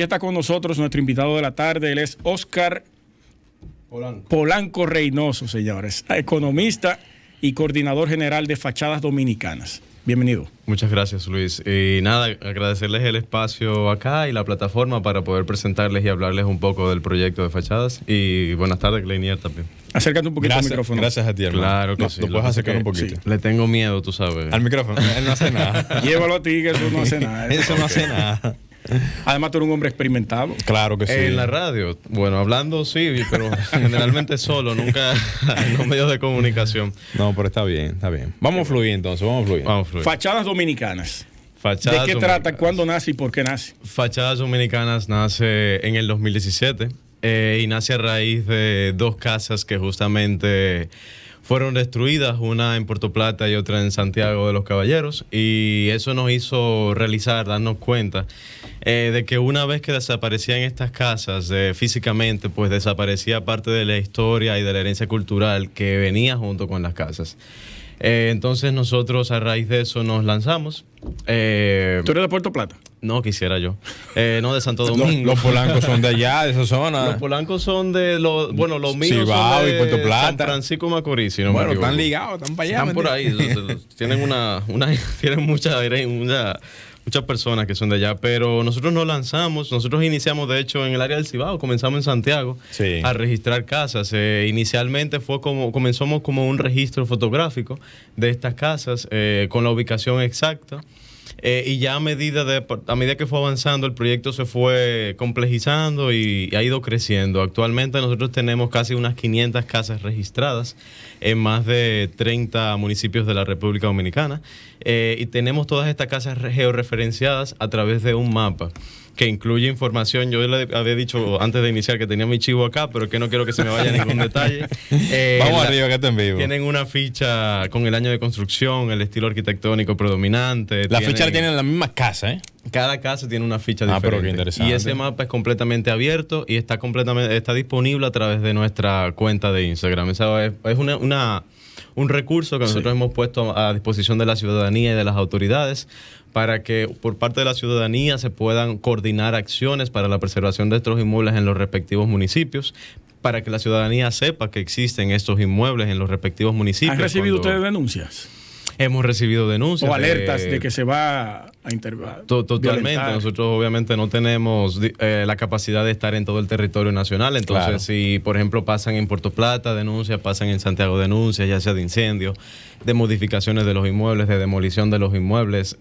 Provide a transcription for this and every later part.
Está con nosotros nuestro invitado de la tarde, él es Oscar Polanco Reynoso, señores, economista y coordinador general de Fachadas Dominicanas. Bienvenido. Muchas gracias, Luis. Y nada, agradecerles el espacio acá y la plataforma para poder presentarles y hablarles un poco del proyecto de Fachadas. Y buenas tardes, Kleinier, también. Acércate un poquito al micrófono. Gracias a ti, hermano. Claro que sí. ¿Lo puedes acercar un poquito? Sí. Le tengo miedo, tú sabes. Al micrófono. Él no hace nada. Llévalo a ti, que eso no hace nada. Eso no hace nada. Además, tú eres un hombre experimentado. Claro que sí. En la radio, bueno, hablando sí, pero generalmente solo, nunca en los medios de comunicación. No, pero está bien, está bien. Vamos a fluir entonces, vamos a fluir. Vamos a fluir. Fachadas Dominicanas. Fachadas ¿De qué trata? ¿Cuándo nace y por qué nace? Fachadas Dominicanas nace en el 2017 y nace a raíz de dos casas que justamente fueron destruidas, una en Puerto Plata y otra en Santiago de los Caballeros, y eso nos hizo darnos cuenta de que una vez que desaparecían estas casas físicamente, pues desaparecía parte de la historia y de la herencia cultural que venía junto con las casas. Entonces nosotros a raíz de eso nos lanzamos. ¿Tú eres de Puerto Plata? No quisiera yo. No, de Santo Domingo. Los polancos son de allá, de esa zona. Los polancos son de los míos Cibao son de y Puerto Plata. San Francisco Macorís, si no me equivoco. Están ligados, están para allá. Están por ahí. Tienen tienen muchas personas que son de allá, pero nosotros nos lanzamos, nosotros iniciamos de hecho en el área del Cibao, comenzamos en Santiago a registrar casas. Inicialmente comenzamos como un registro fotográfico de estas casas con la ubicación exacta. Y ya a medida que fue avanzando, el proyecto se fue complejizando y ha ido creciendo. Actualmente nosotros tenemos casi unas 500 casas registradas en más de 30 municipios de la República Dominicana. Y tenemos todas estas casas georreferenciadas a través de un mapa que incluye información. Yo le había dicho antes de iniciar que tenía mi chivo acá, pero que no quiero que se me vaya ningún detalle. Vamos arriba, que está en vivo. Tienen una ficha con el año de construcción, el estilo arquitectónico predominante. La ficha la tienen en la misma casa, ¿eh? Cada casa tiene una ficha diferente. Pero qué interesante. Y ese mapa es completamente abierto y está disponible a través de nuestra cuenta de Instagram. Esa es un recurso que nosotros hemos puesto a disposición de la ciudadanía y de las autoridades para que por parte de la ciudadanía se puedan coordinar acciones para la preservación de estos inmuebles en los respectivos municipios, para que la ciudadanía sepa que existen estos inmuebles en los respectivos municipios. ¿Han recibido ustedes denuncias? Hemos recibido denuncias. O alertas de que se va a intervenir. Totalmente. Violentar. Nosotros obviamente no tenemos la capacidad de estar en todo el territorio nacional. Entonces, claro, si por ejemplo pasan en Puerto Plata denuncias, pasan en Santiago denuncias, ya sea de incendios, de modificaciones de los inmuebles, de demolición de los inmuebles,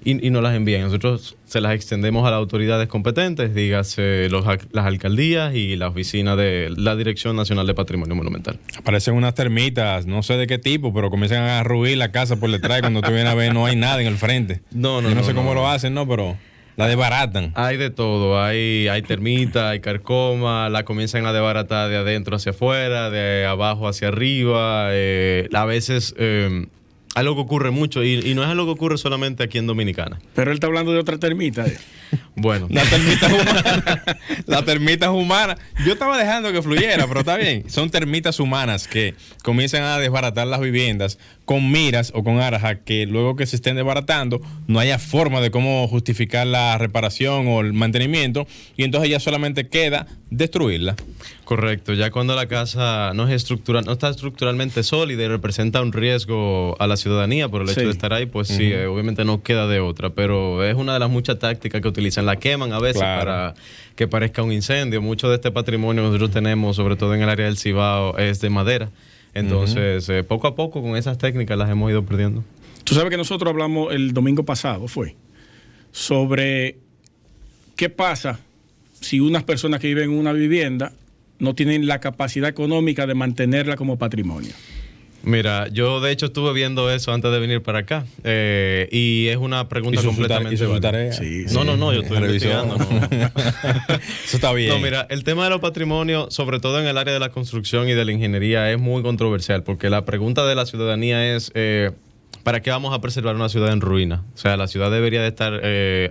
y nos las envían. Nosotros se las extendemos a las autoridades competentes, dígase las alcaldías y la oficina de la Dirección Nacional de Patrimonio Monumental. Aparecen unas termitas, no sé de qué tipo, pero comienzan a ruir la casa por detrás y cuando tú vienes a ver no hay nada en el frente. Yo no sé cómo lo hacen, pero la desbaratan. Hay de todo, hay termita, hay carcoma, la comienzan a desbaratar de adentro hacia afuera, de abajo hacia arriba. A veces algo que ocurre mucho y no es algo que ocurre solamente aquí en Dominicana. Pero él está hablando de otra termita. Bueno. La termita es humana. Yo estaba dejando que fluyera, pero está bien. Son termitas humanas que comienzan a desbaratar las viviendas con miras o con aras a que luego que se estén desbaratando no haya forma de cómo justificar la reparación o el mantenimiento, y entonces ya solamente queda destruirla. Correcto. Ya cuando la casa no está estructuralmente sólida y representa un riesgo a la ciudadanía por el hecho de estar ahí, pues sí, obviamente no queda de otra. Pero es una de las muchas tácticas que utilizan. La queman a veces para que parezca un incendio. Mucho de este patrimonio que nosotros tenemos, sobre todo en el área del Cibao, es de madera. Entonces, poco a poco con esas técnicas las hemos ido perdiendo. Tú sabes que nosotros hablamos el domingo pasado, sobre qué pasa si unas personas que viven en una vivienda no tienen la capacidad económica de mantenerla como patrimonio. Mira, yo de hecho estuve viendo eso antes de venir para acá y es una pregunta completamente... ¿Hizo su tarea? Sí. No, yo estoy investigando. Eso está bien. No, mira, el tema de los patrimonios, sobre todo en el área de la construcción y de la ingeniería, es muy controversial porque la pregunta de la ciudadanía es... ¿para qué vamos a preservar una ciudad en ruina? O sea, la ciudad debería de estar,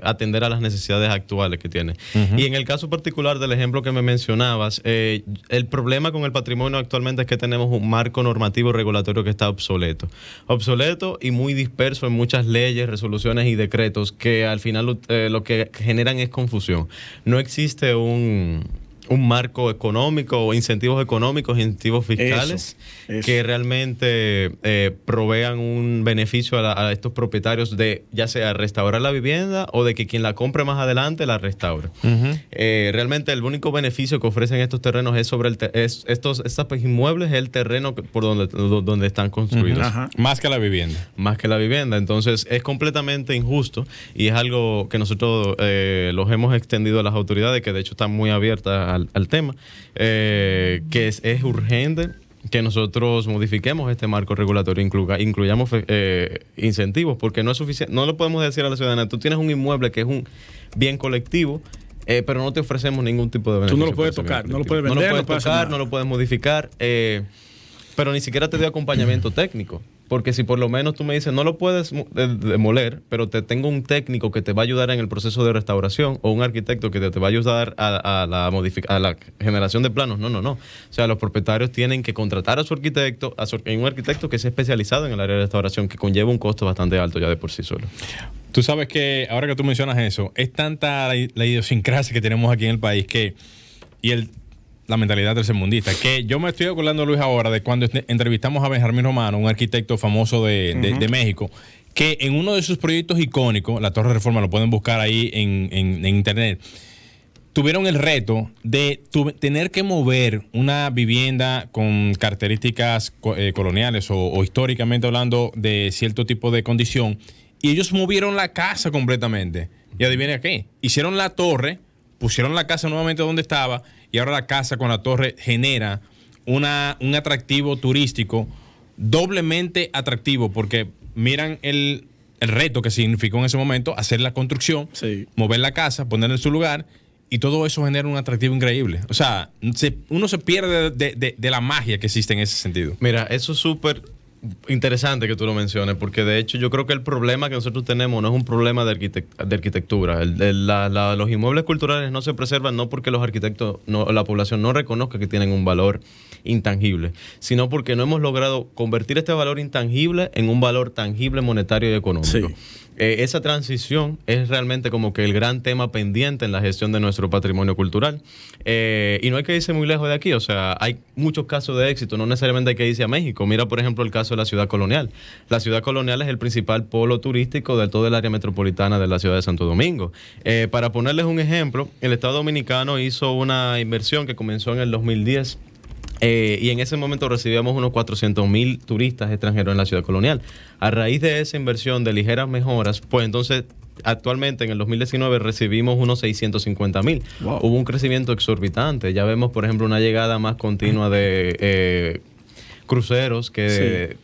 atender a las necesidades actuales que tiene. Y en el caso particular del ejemplo que me mencionabas, el problema con el patrimonio actualmente es que tenemos un marco normativo regulatorio que está obsoleto. Obsoleto y muy disperso en muchas leyes, resoluciones y decretos que al final lo que generan es confusión. No existe un marco económico o incentivos económicos, incentivos fiscales que realmente provean un beneficio a estos propietarios de ya sea restaurar la vivienda o de que quien la compre más adelante la restaure. Realmente el único beneficio que ofrecen estos terrenos es sobre estos inmuebles, el terreno por donde están construidos. Más que la vivienda. Más que la vivienda. Entonces es completamente injusto y es algo que nosotros los hemos extendido a las autoridades, que de hecho están muy abiertas al tema, que es urgente que nosotros modifiquemos este marco regulatorio, incluyamos incentivos, porque no es suficiente, no le podemos decir a la ciudadanía, tú tienes un inmueble que es un bien colectivo, pero no te ofrecemos ningún tipo de beneficio. Tú no lo puedes tocar, no lo puedes vender, no lo puedes tocar, no lo puedes modificar, pero ni siquiera te dio acompañamiento técnico. Porque si por lo menos tú me dices, no lo puedes demoler, pero te tengo un técnico que te va a ayudar en el proceso de restauración o un arquitecto que te va a ayudar a la generación de planos. No. O sea, los propietarios tienen que contratar a su arquitecto, un arquitecto que sea especializado en el área de restauración, que conlleva un costo bastante alto ya de por sí solo. Tú sabes que ahora que tú mencionas eso, es tanta la idiosincrasia que tenemos aquí en el país la mentalidad del tercermundista, que yo me estoy acordando, Luis, ahora de cuando entrevistamos a Benjamín Romano, un arquitecto famoso de México, que en uno de sus proyectos icónicos, la Torre Reforma, lo pueden buscar ahí en internet, tuvieron el reto de tener que mover una vivienda con características coloniales o históricamente hablando de cierto tipo de condición, y ellos movieron la casa completamente. Y adivina qué, hicieron la torre, pusieron la casa nuevamente donde estaba, y ahora la casa con la torre genera un atractivo turístico doblemente atractivo, porque miran el reto que significó en ese momento hacer la construcción, mover la casa, ponerla en su lugar, y todo eso genera un atractivo increíble. O sea, uno se pierde de la magia que existe en ese sentido. Mira, eso es súper interesante que tú lo menciones, porque de hecho yo creo que el problema que nosotros tenemos no es un problema de arquitectura. Los inmuebles culturales no se preservan no porque los arquitectos, la población no reconozca que tienen un valor intangible, sino porque no hemos logrado convertir este valor intangible en un valor tangible, monetario y económico. Esa transición es realmente como que el gran tema pendiente en la gestión de nuestro patrimonio cultural. Y no hay que irse muy lejos de aquí, o sea, hay muchos casos de éxito, no necesariamente hay que irse a México. Mira, por ejemplo, el caso de la Ciudad Colonial. La Ciudad Colonial es el principal polo turístico de todo el área metropolitana de la ciudad de Santo Domingo. Para ponerles un ejemplo, el Estado Dominicano hizo una inversión que comenzó en el 2010, y en ese momento recibíamos unos 400,000 turistas extranjeros en la Ciudad Colonial. A raíz de esa inversión de ligeras mejoras, pues entonces actualmente en el 2019 recibimos unos 650,000. Wow. Hubo un crecimiento exorbitante. Ya vemos, por ejemplo, una llegada más continua de cruceros que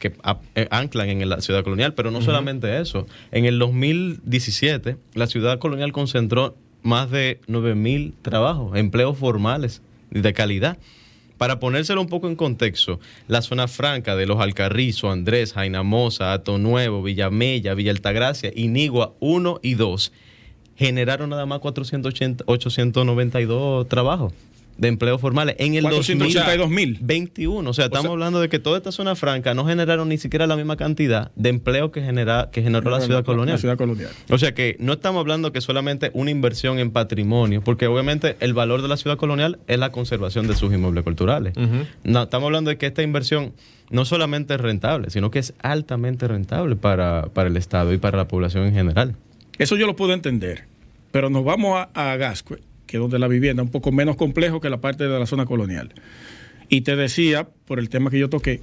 anclan en la Ciudad Colonial, pero no solamente eso. En el 2017 la Ciudad Colonial concentró más de 9,000 trabajos, empleos formales de calidad. Para ponérselo un poco en contexto, la zona franca de Los Alcarrizos, Andrés, Jainamosa, Hato Nuevo, Villamella, Villa Altagracia, Inigua 1 y 2 generaron nada más 892 trabajos de empleos formales en el 2021. O sea, estamos hablando de que toda esta zona franca no generaron ni siquiera la misma cantidad de empleo que generó la Ciudad Colonial. La Ciudad Colonial. O sea que no estamos hablando que solamente una inversión en patrimonio, porque obviamente el valor de la Ciudad Colonial es la conservación de sus inmuebles culturales. No, estamos hablando de que esta inversión no solamente es rentable, sino que es altamente rentable para el Estado y para la población en general. Eso yo lo puedo entender, pero nos vamos a Gascue, que es donde la vivienda es un poco menos complejo que la parte de la zona colonial. Y te decía, por el tema que yo toqué,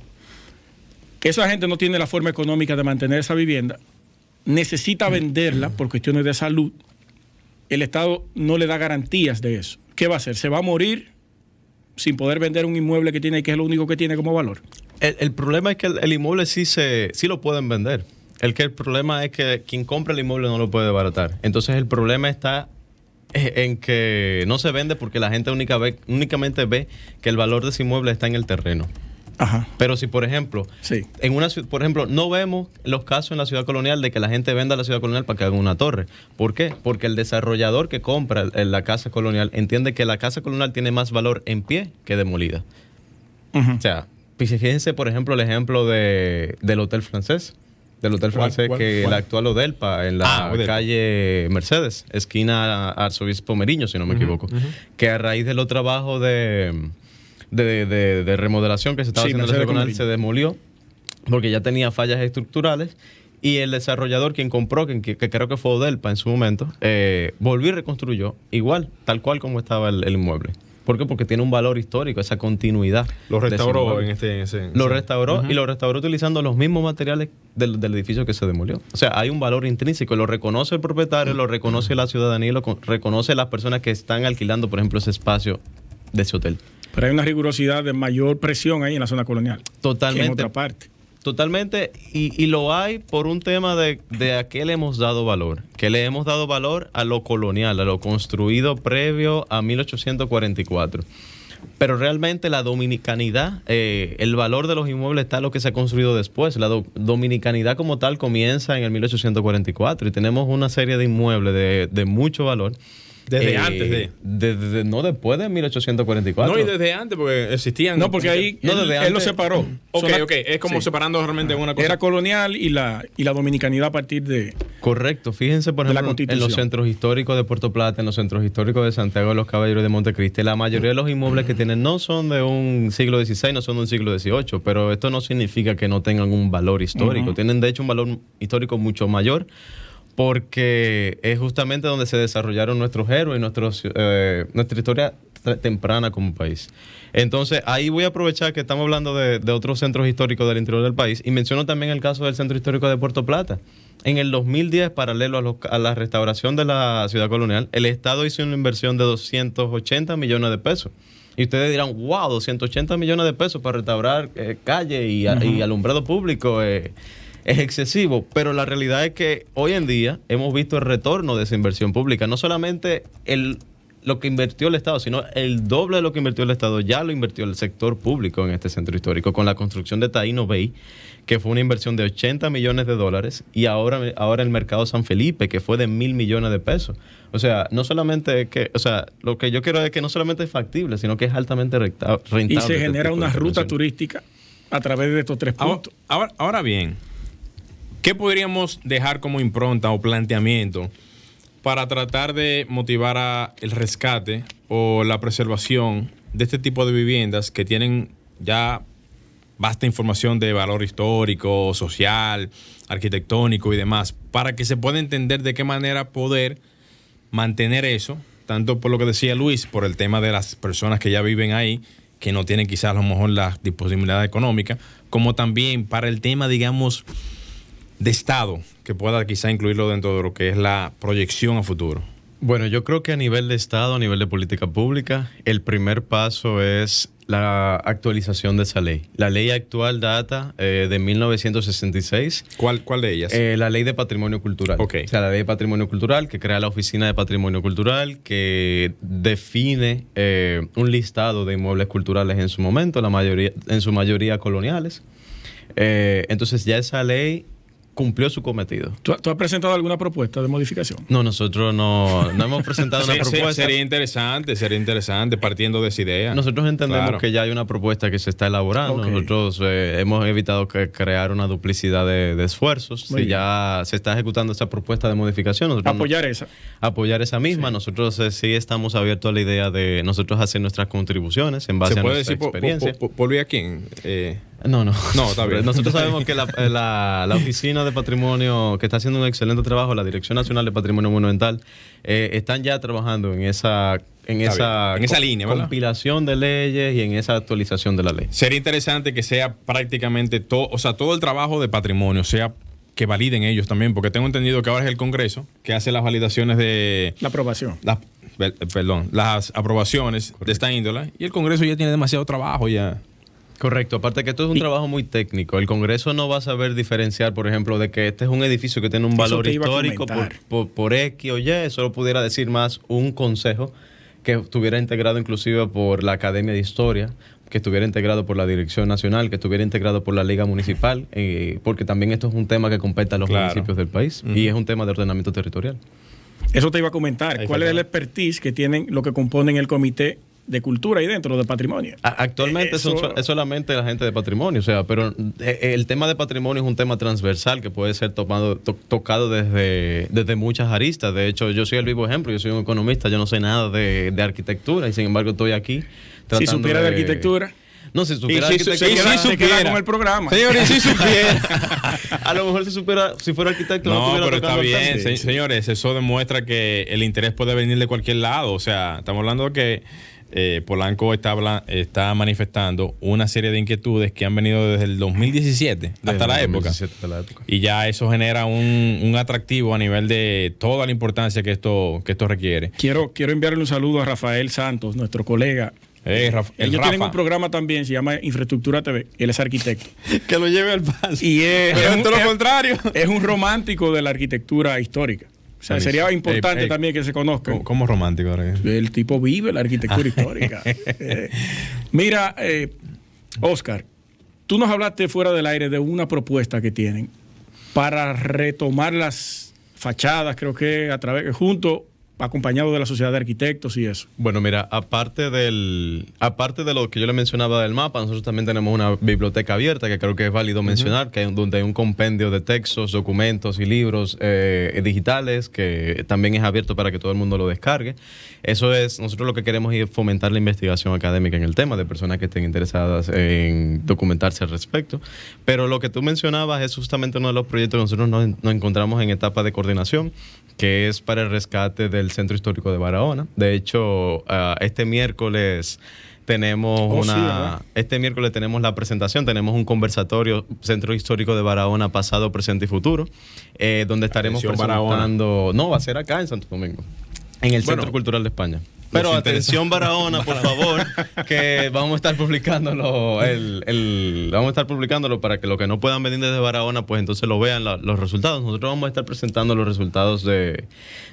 que esa gente no tiene la forma económica de mantener esa vivienda, necesita venderla por cuestiones de salud. El Estado no le da garantías de eso. ¿Qué va a hacer? ¿Se va a morir sin poder vender un inmueble que tiene y que es lo único que tiene como valor? El problema es que el inmueble sí lo pueden vender. El problema es que quien compra el inmueble no lo puede desbaratar. Entonces el problema está en que no se vende porque la gente únicamente ve que el valor de ese inmueble está en el terreno. Ajá. Pero si, por ejemplo, Sí. en una por ejemplo, no vemos los casos en la ciudad colonial de que la gente venda la ciudad colonial para que haga una torre. ¿Por qué? Porque el desarrollador que compra la casa colonial entiende que la casa colonial tiene más valor en pie que demolida. Ujú. O sea, fíjense, por ejemplo, el ejemplo del Hotel Francés. Del Hotel ¿Cuál, Francés, cuál, que cuál? el actual Odelpa, en la Odelpa. calle Mercedes, esquina Arzobispo Meriño, si no me equivoco. Que a raíz de los trabajos de remodelación que se estaba Sí, haciendo en la Mercedes ciudad colonial, Meriño. se demolió porque ya tenía fallas estructurales. Y el desarrollador, quien compró, que creo que fue Odelpa en su momento, volvió y reconstruyó igual, tal cual como estaba el inmueble. ¿Por qué? Porque tiene un valor histórico, esa continuidad. Lo de ese restauró inmueble. ese. Lo restauró y lo restauró utilizando los mismos materiales del edificio que se demolió. O sea, hay un valor intrínseco, lo reconoce el propietario, lo reconoce la ciudadanía, reconoce las personas que están alquilando, por ejemplo, ese espacio de ese hotel. Pero hay una rigurosidad de mayor presión ahí en la zona colonial. Totalmente. Que en otra parte. Totalmente, y lo hay por un tema de a qué le hemos dado valor. Que le hemos dado valor a lo colonial, a lo construido previo a 1844. Pero realmente la dominicanidad, el valor de los inmuebles está en lo que se ha construido después. La dominicanidad como tal comienza en el 1844 y tenemos una serie de inmuebles de mucho valor. Desde antes de. No, después de 1844. No, y desde antes, porque existían. No, porque ahí No, él, desde él lo antes. separó. Ok, Zona- ok. Es como sí. separando realmente una cosa. Era colonial y la dominicanidad a partir de... Correcto. Fíjense, por De la ejemplo, en Constitución. los centros históricos de Puerto Plata, en los centros históricos de Santiago de los Caballeros y de Montecristi, la mayoría de los inmuebles que tienen no son de un siglo XVI, no son de un siglo XVIII, pero esto no significa que no tengan un valor histórico. Tienen, de hecho, un valor histórico mucho mayor, porque es justamente donde se desarrollaron nuestros héroes y nuestra historia temprana como país. Entonces, ahí voy a aprovechar que estamos hablando de otros centros históricos del interior del país y menciono también el caso del Centro Histórico de Puerto Plata. En el 2010, paralelo a la restauración de la ciudad colonial, el Estado hizo una inversión de 280 millones de pesos. Y ustedes dirán, wow, 280 millones de pesos para restaurar calle y alumbrado público. Es excesivo, pero la realidad es que hoy en día hemos visto el retorno de esa inversión pública. No solamente lo que invirtió el Estado, sino el doble de lo que invirtió el Estado ya lo invirtió el sector público en este centro histórico con la construcción de Taíno Bay, que fue una inversión de 80 millones de dólares, y ahora el mercado San Felipe, que fue de 1.000 millones de pesos. O sea, no solamente que, o sea, lo que yo quiero es que no solamente es factible, sino que es altamente rentable. Y se este genera tipo de una ruta intervención. turística a través de estos tres puntos. Ahora bien, ¿qué podríamos dejar como impronta o planteamiento para tratar de motivar a el rescate o la preservación de este tipo de viviendas que tienen ya vasta información de valor histórico, social, arquitectónico y demás, para que se pueda entender de qué manera poder mantener eso, tanto por lo que decía Luis, por el tema de las personas que ya viven ahí, que no tienen quizás a lo mejor la disponibilidad económica, como también para el tema, digamos, de Estado, que pueda quizá incluirlo dentro de lo que es la proyección a futuro? Bueno, yo creo que a nivel de Estado, a nivel de política pública, el primer paso es la actualización de esa ley. La ley actual data de 1966. ¿Cuál de ellas? La ley de patrimonio cultural. Ok. O sea, la ley de patrimonio cultural que crea la Oficina de Patrimonio Cultural, que define un listado de inmuebles culturales en su momento, en su mayoría coloniales. Entonces ya esa ley cumplió su cometido. ¿Tú has presentado alguna propuesta de modificación? No, nosotros no hemos presentado una propuesta. Sería interesante partiendo de esa idea. Nosotros entendemos Claro. que ya hay una propuesta que se está elaborando. Ok. Nosotros hemos evitado crear una duplicidad de esfuerzos. Muy Si bien. ya se está ejecutando esa propuesta de modificación, nosotros Apoyar esa. misma. Sí. Nosotros sí estamos abiertos a la idea de nosotros hacer nuestras contribuciones en base ¿Se a puede nuestra decir experiencia. por Luis a quién? No. No, está bien. Nosotros sabemos que la Oficina de Patrimonio, que está haciendo un excelente trabajo, la Dirección Nacional de Patrimonio Monumental, están ya trabajando en esa línea, ¿verdad? compilación de leyes y en esa actualización de la ley. Sería interesante que sea prácticamente todo el trabajo de patrimonio, sea que validen ellos también, porque tengo entendido que ahora es el Congreso que hace las validaciones de La aprobación. las aprobaciones de esta índole, y el Congreso ya tiene demasiado trabajo ya. Correcto, aparte que esto es un trabajo muy técnico. El Congreso no va a saber diferenciar, por ejemplo, de que este es un edificio que tiene un Eso valor te iba a histórico comentar. por X o Y. Eso lo pudiera decir más un consejo que estuviera integrado inclusive por la Academia de Historia, que estuviera integrado por la Dirección Nacional, que estuviera integrado por la Liga Municipal, porque también esto es un tema que compete a los municipios del país y es un tema de ordenamiento territorial. Eso te iba a comentar. ¿Cuál es el expertise que tienen lo que componen el Comité de Cultura y dentro de Patrimonio? Actualmente es solamente la gente de Patrimonio, o sea, pero el tema de patrimonio es un tema transversal que puede ser tocado desde muchas aristas. De hecho, yo soy el vivo ejemplo, yo soy un economista, yo no sé nada de arquitectura y sin embargo estoy aquí tratando. Si supiera de arquitectura. No, si supiera de arquitectura, se queda con el programa. Señores, si supiera. A lo mejor si fuera arquitecto no pero está bien, señores, eso demuestra que el interés puede venir de cualquier lado. O sea, estamos hablando de que Polanco está manifestando una serie de inquietudes que han venido desde el 2017 hasta la época. Y ya eso genera un atractivo a nivel de toda la importancia que esto requiere. Quiero enviarle un saludo a Rafael Santos, nuestro colega. Ellos tienen un programa también, se llama Infraestructura TV. Él es arquitecto. Que lo lleve al paso. Y es todo lo contrario. Es un romántico de la arquitectura histórica. O sea, sería importante también que se conozcan. ¿Cómo romántico? El tipo vive la arquitectura histórica. Mira, Oscar, tú nos hablaste fuera del aire de una propuesta que tienen para retomar las fachadas, creo que acompañado de la Sociedad de Arquitectos y eso. Bueno, mira, aparte de lo que yo le mencionaba del mapa, nosotros también tenemos una biblioteca abierta que creo que es válido mencionar, donde hay un compendio de textos, documentos y libros digitales que también es abierto para que todo el mundo lo descargue. Nosotros lo que queremos es fomentar la investigación académica en el tema de personas que estén interesadas en documentarse al respecto. Pero lo que tú mencionabas es justamente uno de los proyectos que nosotros nos encontramos en etapa de coordinación, que es para el rescate del Centro Histórico de Barahona. De hecho, este miércoles tenemos la presentación, tenemos un conversatorio Centro Histórico de Barahona, pasado, presente y futuro, donde estaremos presentando. Barahona. No, va a ser acá en Santo Domingo, en el Centro Cultural de España. Pero atención Barahona, por favor, que vamos a estar publicándolo para que los que no puedan venir desde Barahona, pues entonces lo vean los resultados. Nosotros vamos a estar presentando los resultados de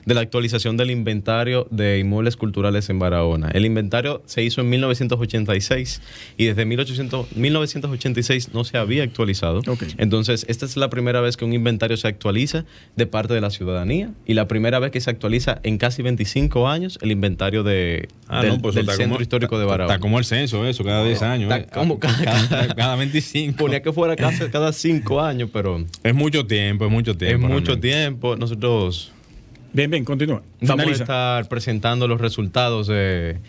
la actualización del inventario de inmuebles culturales en Barahona. El inventario se hizo en 1986 y desde 1986 no se había actualizado. Okay. Entonces, esta es la primera vez que un inventario se actualiza de parte de la ciudadanía y la primera vez que se actualiza en casi 25 años el inventario del Centro Histórico de Barahona. Está como el censo, eso, cada 10 años. Está como cada 25. Ponía que fuera cada 5 años, pero... Es mucho tiempo. Nosotros... Bien, continúa. Vamos a estar presentando los resultados de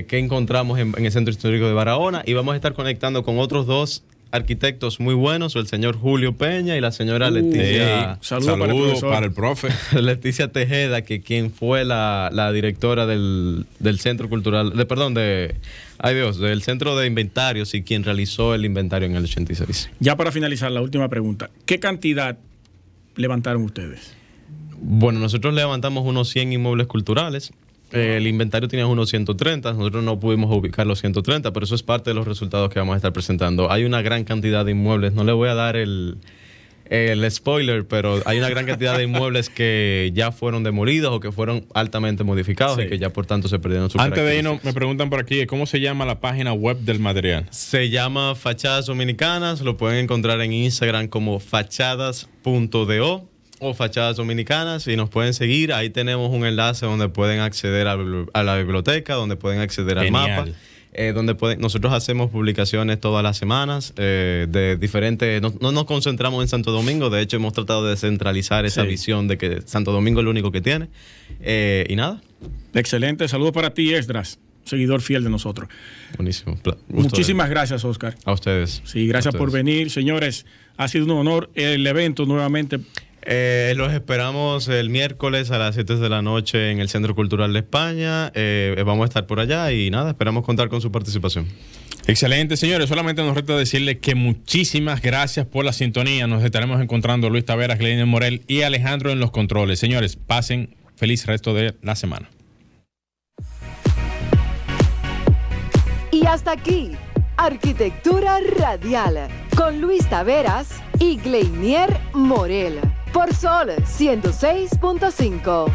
qué encontramos en el Centro Histórico de Barahona y vamos a estar conectando con otros dos arquitectos muy buenos, el señor Julio Peña y la señora Leticia. Saludos para el profe. Leticia Tejeda, que quien fue la directora del Centro Cultural, del Centro de Inventarios y quien realizó el inventario en el 86. Ya para finalizar, la última pregunta. ¿Qué cantidad levantaron ustedes? Bueno, nosotros levantamos unos 100 inmuebles culturales. El inventario tenía unos 130, nosotros no pudimos ubicar los 130, pero eso es parte de los resultados que vamos a estar presentando. Hay una gran cantidad de inmuebles, no le voy a dar el spoiler, pero hay una gran cantidad de inmuebles que ya fueron demolidos o que fueron altamente modificados y que ya por tanto se perdieron sus características. Antes de irnos, me preguntan por aquí, ¿cómo se llama la página web del material? Se llama Fachadas Dominicanas, lo pueden encontrar en Instagram como fachadas.do. o Fachadas Dominicanas y nos pueden seguir. Ahí tenemos un enlace donde pueden acceder a la biblioteca, donde pueden acceder al mapa. Nosotros hacemos publicaciones todas las semanas de diferentes... No nos concentramos en Santo Domingo, de hecho hemos tratado de descentralizar esa visión de que Santo Domingo es lo único que tiene. Y nada. Excelente. Saludos para ti, Esdras, seguidor fiel de nosotros. Buenísimo. Muchísimas gracias, Oscar. A ustedes. Sí, gracias por venir. Señores, ha sido un honor el evento nuevamente. Los esperamos el miércoles a las 7 de la noche en el Centro Cultural de España. Vamos a estar por allá y nada, esperamos contar con su participación. Excelente, señores. Solamente nos resta decirles que muchísimas gracias por la sintonía. Nos estaremos encontrando Luis Taveras, Gleiner Morel y Alejandro en los controles. Señores, pasen feliz resto de la semana. Y hasta aquí, Arquitectura Radial, con Luis Taveras y Gleiner Morel. Por Sol 106.5.